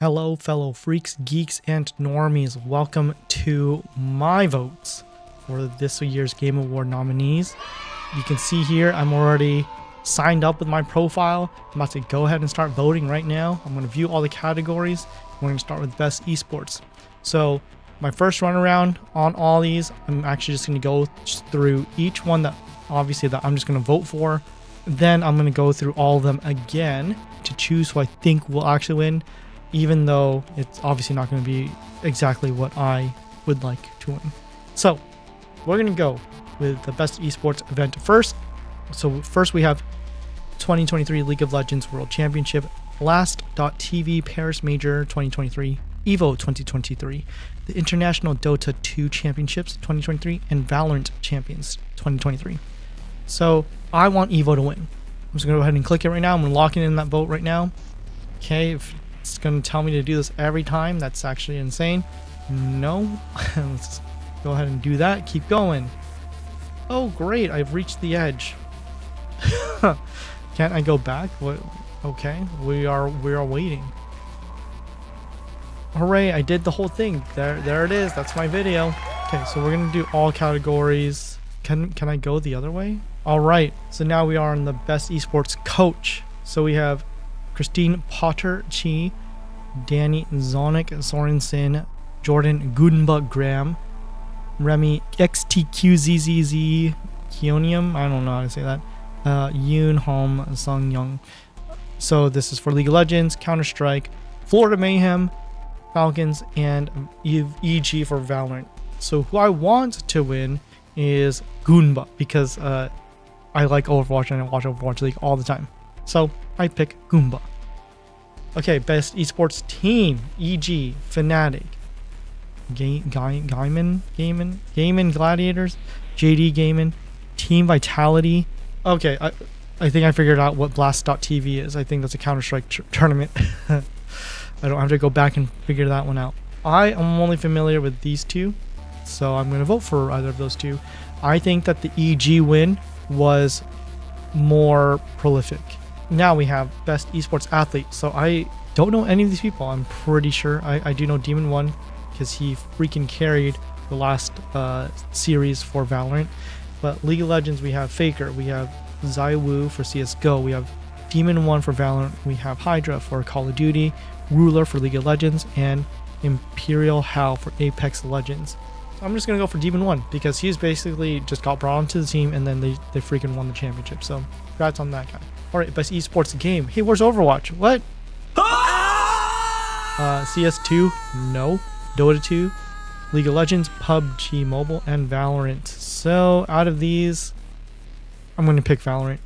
Hello, fellow freaks, geeks, and normies. Welcome to my votes for this year's Game Award nominees. You can see here I'm already signed up with my profile. I'm about to go ahead and start voting right now. I'm going to view all the categories. We're going to start with Best Esports. So my first run around on all these, I'm actually just going to go through each one that obviously that I'm just going to vote for. Then I'm going to go through all of them again to choose who I think will actually win, even though it's obviously not going to be exactly what I would like to win. So we're going to go with the Best Esports event first. So first we have 2023 League of Legends World Championship, Last.TV Paris Major 2023, EVO 2023, the International Dota 2 Championships 2023, and Valorant Champions 2023. So I want EVO to win. I'm just going to go ahead and click it right now. I'm going to lock it in that vote right now. Okay, if it's going to tell me to do this every time, that's actually insane. No. Let's go ahead and do that. Keep going. Oh, great. I've reached the edge. Can't I go back? What? Okay, we are waiting. Hooray, I did the whole thing. There it is. That's my video. Okay, so we're going to do all categories. Can I go the other way? All right, so now we are on the Best Esports Coach. So we have Christine Potter-Chi, Danny Zonic Sorensen, Jordan Gudenbach Graham, Remy XTQZZZ Kionium, I don't know how to say that, Yoon Hom Sung Young. So this is for League of Legends, Counter-Strike, Florida Mayhem, Falcons, and EG for Valorant. So who I want to win is Goomba, because I like Overwatch and I watch Overwatch League all the time. So I pick Goomba. Okay, Best Esports Team, EG, Fnatic, Gaiman Gladiators, JD Gaiman, Team Vitality. Okay, I think I figured out what Blast.TV is. I think that's a Counter-Strike tournament. I don't have to go back and figure that one out. I am only familiar with these two, so I'm going to vote for either of those two. I think that the EG win was more prolific. Now we have Best Esports Athlete. So I don't know any of these people. I'm pretty sure. I do know Demon 1 because he freaking carried the last series for Valorant. But League of Legends, we have Faker. We have Zaiwu for CSGO. We have Demon 1 for Valorant. We have Hydra for Call of Duty, Ruler for League of Legends, and Imperial Hal for Apex Legends. I'm just going to go for Demon 1 because he's basically just got brought onto the team and then they freaking won the championship. So congrats on that guy. Alright, Best Esports Game. Hey, where's Overwatch? What? CS2? No. Dota 2? League of Legends, PUBG Mobile, and Valorant. So out of these, I'm going to pick Valorant.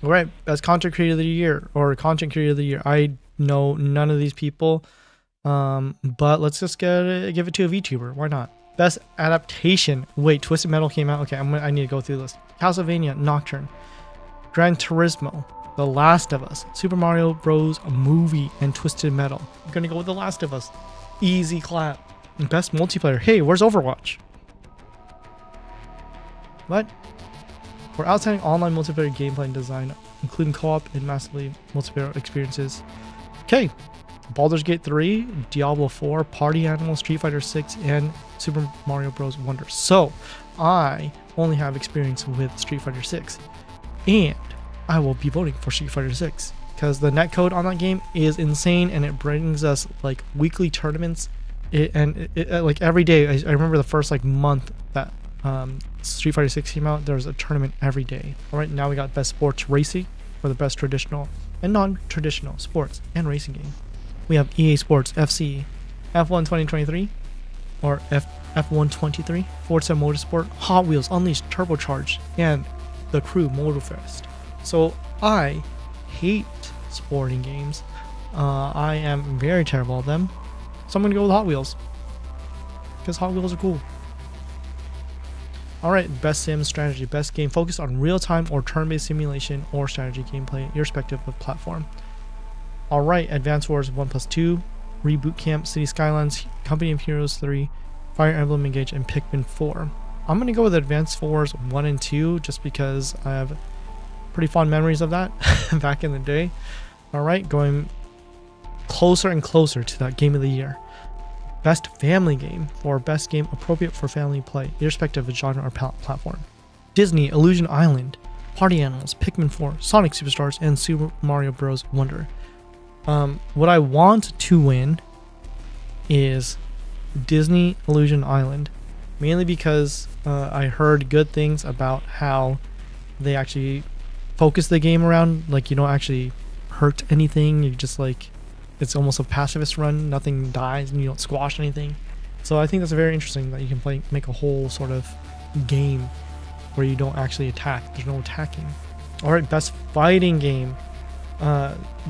Alright, Best Content Creator of the Year, or Content Creator of the Year. I know none of these people. But let's just give it to a VTuber. Why not? Best Adaptation. Wait, Twisted Metal came out. Okay, I need to go through this. Castlevania Nocturne, Gran Turismo, The Last of Us, Super Mario Bros. Movie, and Twisted Metal. I'm gonna go with The Last of Us. Easy clap. Best Multiplayer. Hey, where's Overwatch? What? For outstanding online multiplayer gameplay and design, including co-op and massively multiplayer experiences. Okay. Baldur's Gate 3, Diablo 4, Party Animal, Street Fighter 6, and Super Mario Bros. Wonder. So, I only have experience with Street Fighter 6, and I will be voting for Street Fighter 6 because the netcode on that game is insane, and it brings us like weekly tournaments. Like every day. I remember the first like month that Street Fighter 6 came out, there was a tournament every day. All right, now we got Best Sports Racing for the best traditional and non-traditional sports and racing game. We have EA Sports FC, F1 2023, or F1 23, Forza Motorsport, Hot Wheels Unleashed Turbocharged, and The Crew Motorfest. So I hate sporting games. I am very terrible at them. So I'm going to go with Hot Wheels because Hot Wheels are cool. Alright, Best Sim Strategy. Best game focused on real-time or turn-based simulation or strategy gameplay, irrespective of platform. Alright, Advance Wars 1+2, Reboot Camp, City Skylines, Company of Heroes 3, Fire Emblem Engage, and Pikmin 4. I'm going to go with Advance Wars 1 and 2 just because I have pretty fond memories of that back in the day. Alright, going closer and closer to that game of the year. Best family game for best game appropriate for family play, irrespective of genre or platform. Disney Illusion Island, Party Animals, Pikmin 4, Sonic Superstars, and Super Mario Bros. Wonder. What I want to win is Disney Illusion Island, mainly because I heard good things about how they actually focus the game around, like, you don't actually hurt anything, you just like, it's almost a pacifist run, nothing dies and you don't squash anything. So I think that's very interesting that you can make a whole sort of game where you don't actually attack, there's no attacking. Alright, best fighting game.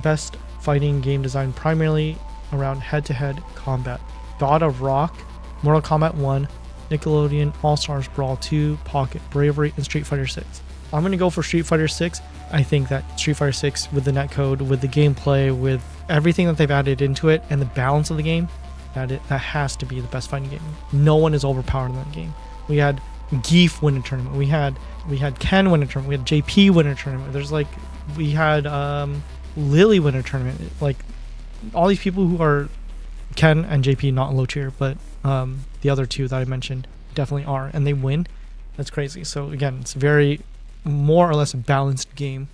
Best fighting game design primarily around head-to-head combat. God of Rock, Mortal Kombat 1, Nickelodeon, All-Stars Brawl 2, Pocket Bravery, and Street Fighter 6. I'm going to go for Street Fighter 6. I think that Street Fighter 6, with the netcode, with the gameplay, with everything that they've added into it, and the balance of the game, that has to be the best fighting game. No one is overpowered in that game. We had Geef win a tournament. We had Ken win a tournament. We had JP win a tournament. We had Lily win a tournament. Like, all these people who are Ken and JP, not low tier, but the other two that I mentioned definitely are, and they win. That's crazy. So again, it's very more or less a balanced game.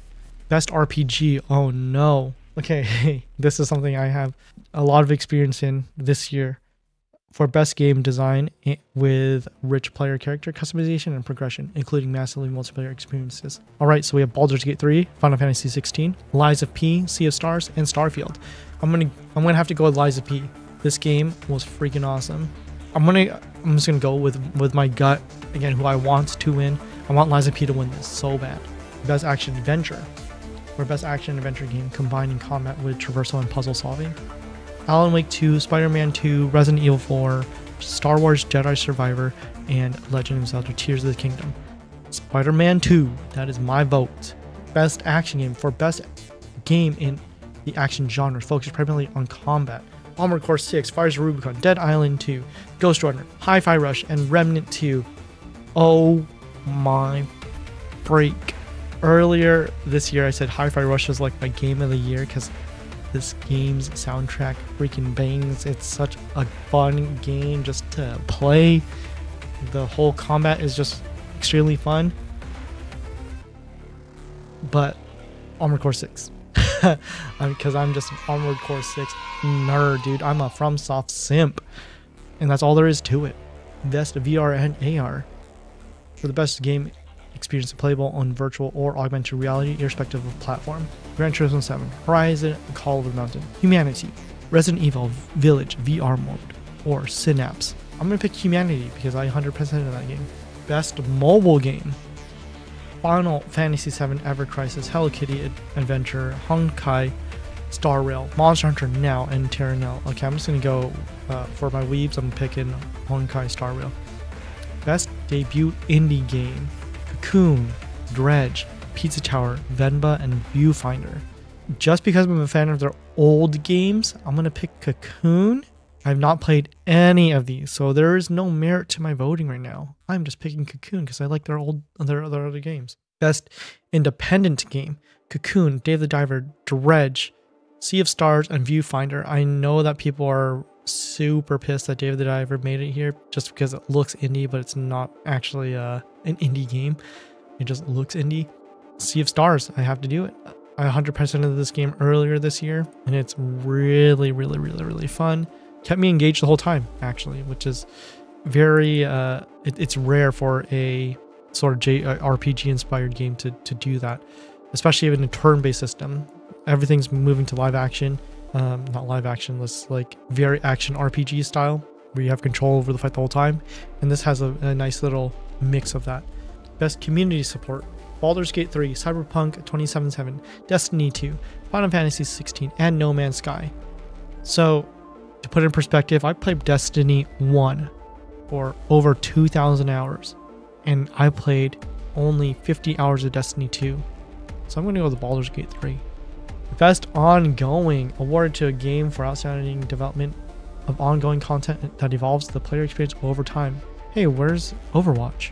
Best RPG. Oh no. Okay, this is something I have a lot of experience in this year. For best game design with rich player character customization and progression, including massively multiplayer experiences. Alright, so we have Baldur's Gate 3, Final Fantasy 16, Lies of P, Sea of Stars, and Starfield. I'm gonna have to go with Lies of P. This game was freaking awesome. I'm just gonna go with my gut again, who I want to win. I want Lies of P to win this so bad. Best action adventure. For best action adventure game combining combat with traversal and puzzle solving. Alan Wake 2, Spider-Man 2, Resident Evil 4, Star Wars Jedi Survivor, and Legend of Zelda Tears of the Kingdom. Spider-Man 2, that is my vote. Best action game. For best game in the action genre, focused primarily on combat. Armored Core 6, Fires of Rubicon, Dead Island 2, Ghost Runner, Hi-Fi Rush, and Remnant 2. Oh my freak. Earlier this year I said Hi-Fi Rush was like my game of the year because this game's soundtrack freaking bangs. It's such a fun game just to play. The whole combat is just extremely fun. But Armored Core 6. Because I'm just an Armored Core 6 nerd, dude. I'm a FromSoft simp. And that's all there is to it. Best VR and AR. For the best game experience playable on virtual or augmented reality, irrespective of platform. Gran Turismo 7, Horizon, Call of the Mountain, Humanity, Resident Evil Village VR mode, or Synapse. I'm gonna pick Humanity because I 100% in that game. Best mobile game. Final Fantasy VII Ever Crisis, Hello Kitty Adventure, Honkai Star Rail, Monster Hunter Now, and Terra Nil. Okay, I'm just gonna go for my weebs. I'm picking Honkai Star Rail. Best debut indie game. Cocoon, Dredge, Pizza Tower, Venba, and Viewfinder. Just because I'm a fan of their old games, I'm going to pick Cocoon. I've not played any of these, so there is no merit to my voting right now. I'm just picking Cocoon because I like their other games. Best independent game. Cocoon, Dave the Diver, Dredge, Sea of Stars, and Viewfinder. I know that people are super pissed that Dave the Diver made it here just because it looks indie, but it's not actually an indie game. It just looks indie. Sea of Stars, I have to do it. I 100% of this game earlier this year, and it's really, really, really, really fun. Kept me engaged the whole time, actually, which is very, it's rare for a sort of RPG-inspired game to do that, especially in a turn-based system. Everything's moving to live action. Not live action, this like very action RPG style where you have control over the fight the whole time, and this has a nice little mix of that. Best community support. Baldur's Gate 3, Cyberpunk 2077, Destiny 2, Final Fantasy 16, and No Man's Sky. So to put it in perspective, I played Destiny 1 for over 2,000 hours, and I played only 50 hours of Destiny 2. So I'm going to go with Baldur's Gate 3. Best ongoing, awarded to a game for outstanding development of ongoing content that evolves the player experience over time. Hey, where's Overwatch?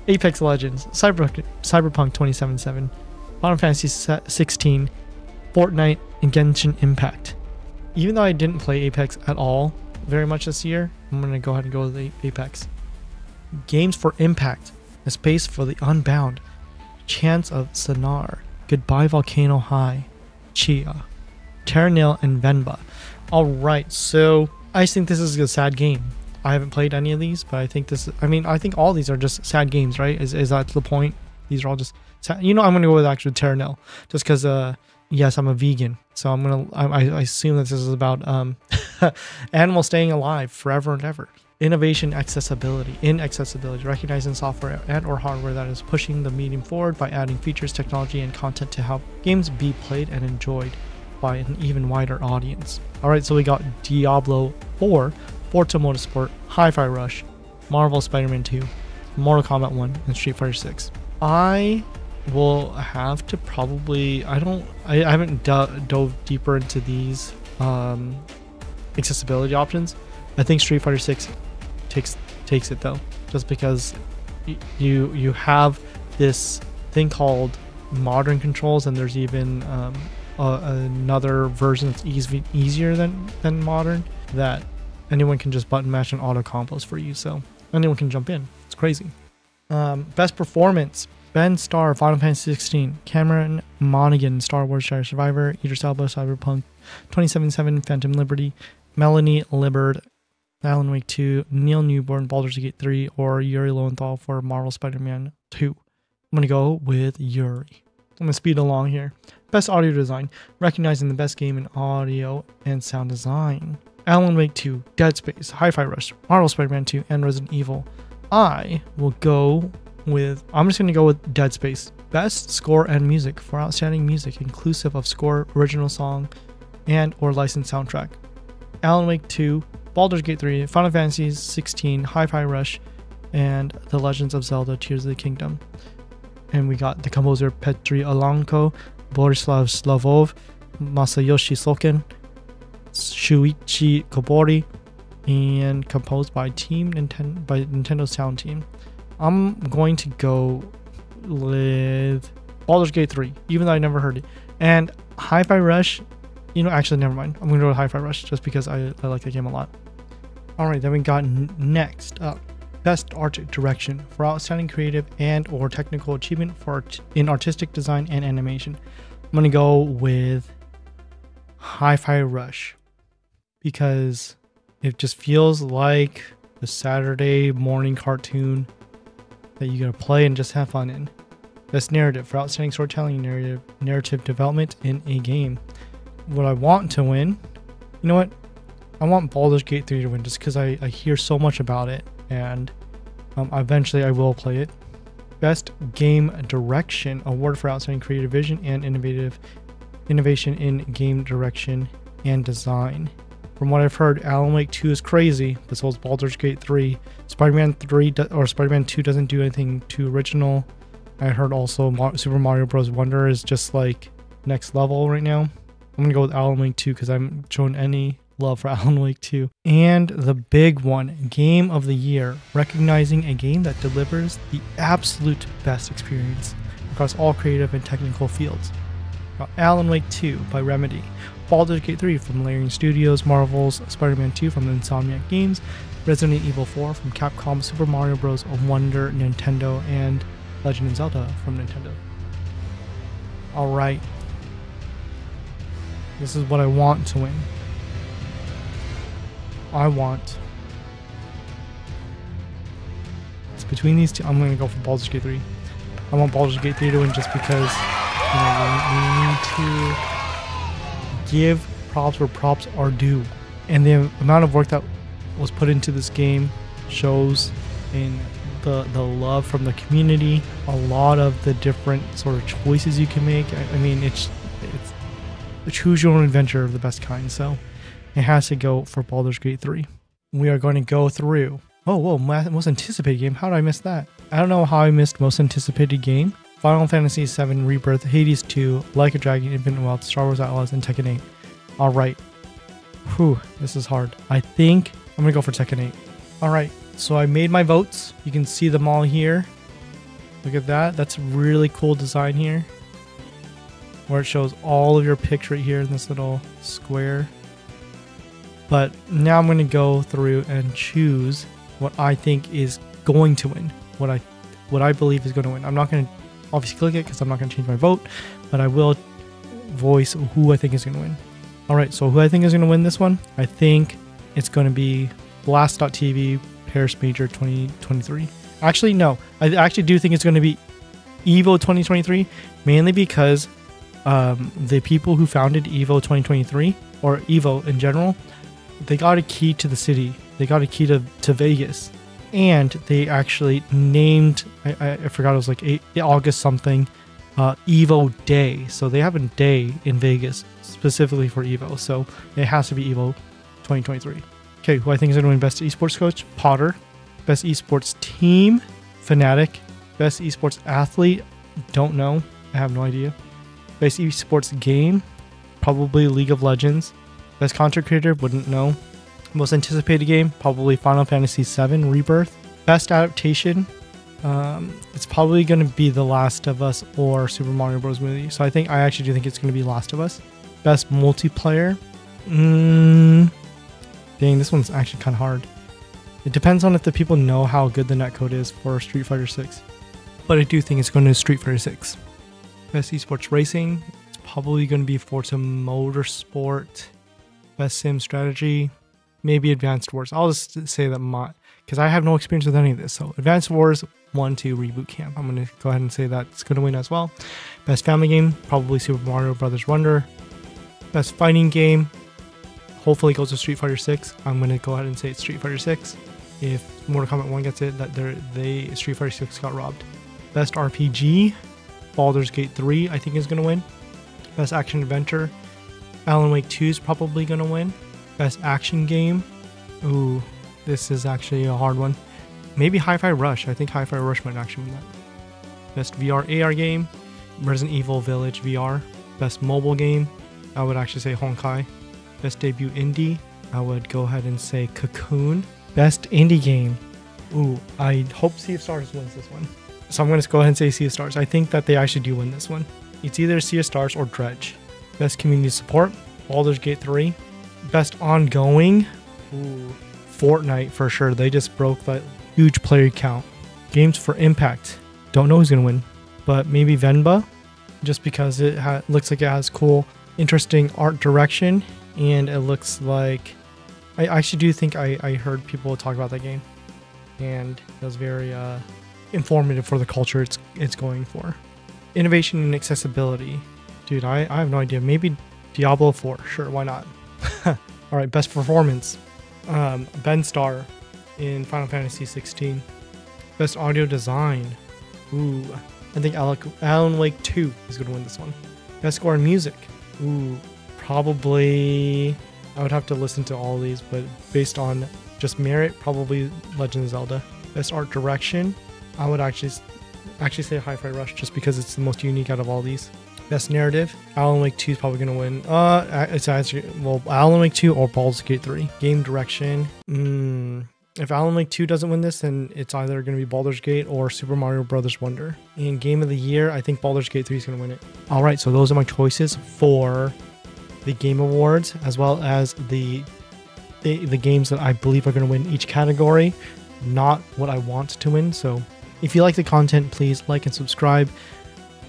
Apex Legends, Cyberpunk 2077, Final Fantasy 16, Fortnite, and Genshin Impact. Even though I didn't play Apex at all very much this year, I'm going to go ahead and go with Apex. Games for Impact, A Space for the Unbound, Chance of Sonar, Goodbye Volcano High, Chia, Terranil, and Venba. Alright, so I think this is a sad game. I haven't played any of these, but I think this, I mean, I think all these are just sad games, right? Is that the point? These are all just sad. You know, I'm going to go with actually Terranil, just because, yes, I'm a vegan. So I assume that this is about animals staying alive forever and ever. Innovation, inaccessibility, recognizing software and or hardware that is pushing the medium forward by adding features, technology, and content to help games be played and enjoyed by an even wider audience. Alright, so we got Diablo 4, Forza Motorsport, Hi-Fi Rush, Marvel Spider-Man 2, Mortal Kombat 1, and Street Fighter 6. I will have to probably, I haven't dove deeper into these accessibility options. I think Street Fighter 6 takes it though, just because you have this thing called modern controls, and there's even another version that's easier than modern, that anyone can just button mash and auto combos for you, so anyone can jump in. It's crazy. Best performance: Ben Starr, Final Fantasy 16, Cameron Monaghan, Star Wars Jedi Survivor, Idris Elba, Cyberpunk 2077, Phantom Liberty, Melanie Libbard, Alan Wake 2, Neil Newborn, Baldur's Gate 3, or Yuri Lowenthal for Marvel Spider-Man 2. I'm going to go with Yuri. I'm going to speed along here. Best audio design, recognizing the best game in audio and sound design: Alan Wake 2, Dead Space, Hi-Fi Rush, Marvel Spider-Man 2, and Resident Evil. I'm just going to go with Dead Space. Best score and music, for outstanding music inclusive of score, original song, and or licensed soundtrack: Alan Wake 2, Baldur's Gate 3, Final Fantasy 16, Hi-Fi Rush, and The Legends of Zelda Tears of the Kingdom. And we got the composer Petri Alanko, Borislav Slavov, Masayoshi Soken, Shuichi Kobori, and composed by Nintendo Sound Team. I'm going to go with Baldur's Gate 3, even though I never heard it. And Hi-Fi Rush, actually, never mind. I'm going to go with Hi-Fi Rush just because I like the game a lot. Alright, then we got next up, Best Art Direction, for outstanding creative and or technical achievement in artistic design and animation. I'm going to go with Hi-Fi Rush because it just feels like the Saturday morning cartoon that you gotta play and just have fun in. Best Narrative, for outstanding storytelling narrative development in a game. What I want to win, you know what? I want Baldur's Gate 3 to win just because I hear so much about it, and eventually I will play it. Best Game Direction, award for outstanding creative vision and innovation in game direction and design. From what I've heard, Alan Wake 2 is crazy, but so is Baldur's Gate 3. Spider-Man 3 or Spider-Man 2 doesn't do anything too original. I heard also Super Mario Bros. Wonder is just like next level right now. I'm gonna go with Alan Wake 2 because I haven't shown any love for Alan Wake 2. And the big one, Game of the Year, recognizing a game that delivers the absolute best experience across all creative and technical fields. Alan Wake 2 by Remedy, Baldur's Gate 3 from Larian Studios, Marvel's Spider-Man 2 from the Insomniac Games, Resident Evil 4 from Capcom, Super Mario Bros. Wonder, Nintendo, and Legend of Zelda from Nintendo. Alright. This is what I want to win. It's between these two. I'm going to go for Baldur's Gate 3. I want Baldur's Gate 3 to win just because we need to give props where props are due. And the amount of work that was put into this game shows in the love from the community, a lot of the different sort of choices you can make. I mean, it's a choose your own adventure of the best kind, so it has to go for Baldur's Gate 3. We are going to go through, whoa, most anticipated game. How did I miss that? I don't know how I missed most anticipated game. Final Fantasy VII Rebirth, Hades 2, Like a Dragon, Infinite Wealth, Star Wars Outlaws, and Tekken 8. Alright. Whew, this is hard. I think I'm going to go for Tekken 8. Alright, so I made my votes. You can see them all here. Look at that. That's a really cool design here. where it shows all of your picks right here in this little square. But now I'm going to go through and choose what I think is going to win, what I believe is going to win. I'm not going to obviously click it because I'm not going to change my vote, but I will voice who I think is going to win. All right, so who I think is going to win this one, I think it's going to be Blast.tv Paris Major 2023. Actually, no, I actually do think it's going to be EVO 2023, mainly because the people who founded EVO 2023, or EVO in general, they got a key to the city. They got a key to Vegas. And they actually named, I forgot, it was like August something, EVO Day. So they have a day in Vegas specifically for EVO. So it has to be EVO 2023. Okay, who I think is going to win Best Esports Coach? Potter. Best Esports Team? Fnatic. Best Esports Athlete? Don't know. I have no idea. Best Esports Game? Probably League of Legends. Best Content Creator? Wouldn't know. Most anticipated game? Probably Final Fantasy VII Rebirth. Best Adaptation? It's probably going to be The Last of Us or Super Mario Bros. Movie. So I actually do think it's going to be Last of Us. Best Multiplayer? Dang, this one's actually kind of hard. It depends on if the people know how good the netcode is for Street Fighter 6. But I do think it's going to Street Fighter 6. Best Esports Racing? It's probably going to be Forza Motorsport. Best Sim Strategy? Maybe Advanced Wars. I'll just say that because I have no experience with any of this. So Advanced Wars 1-2 Reboot Camp. I'm going to go ahead and say that's going to win as well. Best Family Game? Probably Super Mario Bros. Wonder. Best Fighting Game? Hopefully it goes to Street Fighter 6. I'm going to go ahead and say it's Street Fighter 6. If Mortal Kombat 1 gets it, that Street Fighter 6 got robbed. Best RPG? Baldur's Gate 3 I think is going to win. Best Action Adventure? Alan Wake 2 is probably going to win. Best Action Game? Ooh, this is actually a hard one. Maybe Hi-Fi Rush. I think Hi-Fi Rush might actually win that. Best VR AR Game? Resident Evil Village VR. Best Mobile Game? I would actually say Honkai. Best Debut Indie? I would go ahead and say Cocoon. Best Indie Game? Ooh, I hope Sea of Stars wins this one. So I'm going to go ahead and say Sea of Stars. I think that they actually do win this one. It's either Sea of Stars or Dredge. Best Community Support? Baldur's Gate 3. Best Ongoing? Ooh, Fortnite for sure. They just broke that huge player count. Games for Impact? Don't know who's going to win. But maybe Venba? Just because it looks like it has cool, interesting art direction. And it looks like... I actually do think I heard people talk about that game. And it was very informative for the culture it's going for. Innovation and accessibility. Dude, I have no idea. Maybe Diablo 4. Sure, why not? Alright, best performance. Ben Starr in Final Fantasy 16. Best audio design. Ooh, I think Alan Wake 2 is going to win this one. Best score in music. Ooh, probably... I would have to listen to all these, but based on just merit, probably Legend of Zelda. Best art direction. I would actually say Hi-Fi Rush just because it's the most unique out of all these. Best narrative. Alan Wake 2 is probably going to win. It's actually, well, Alan Wake 2 or Baldur's Gate 3. Game direction. If Alan Wake 2 doesn't win this, then it's either going to be Baldur's Gate or Super Mario Bros. Wonder. In Game of the Year, I think Baldur's Gate 3 is going to win it. All right, so those are my choices for the Game Awards, as well as the games that I believe are going to win each category, not what I want to win. So if you like the content, please like and subscribe.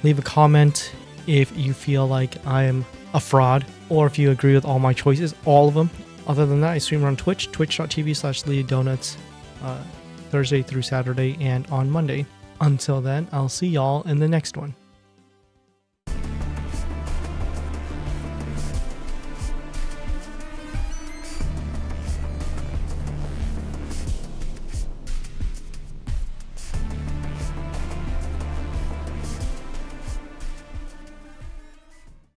Leave a comment if you feel like I am a fraud, or if you agree with all my choices, all of them. Other than that, I stream on Twitch, twitch.tv/LeoDonuts, Thursday through Saturday and on Monday. Until then, I'll see y'all in the next one.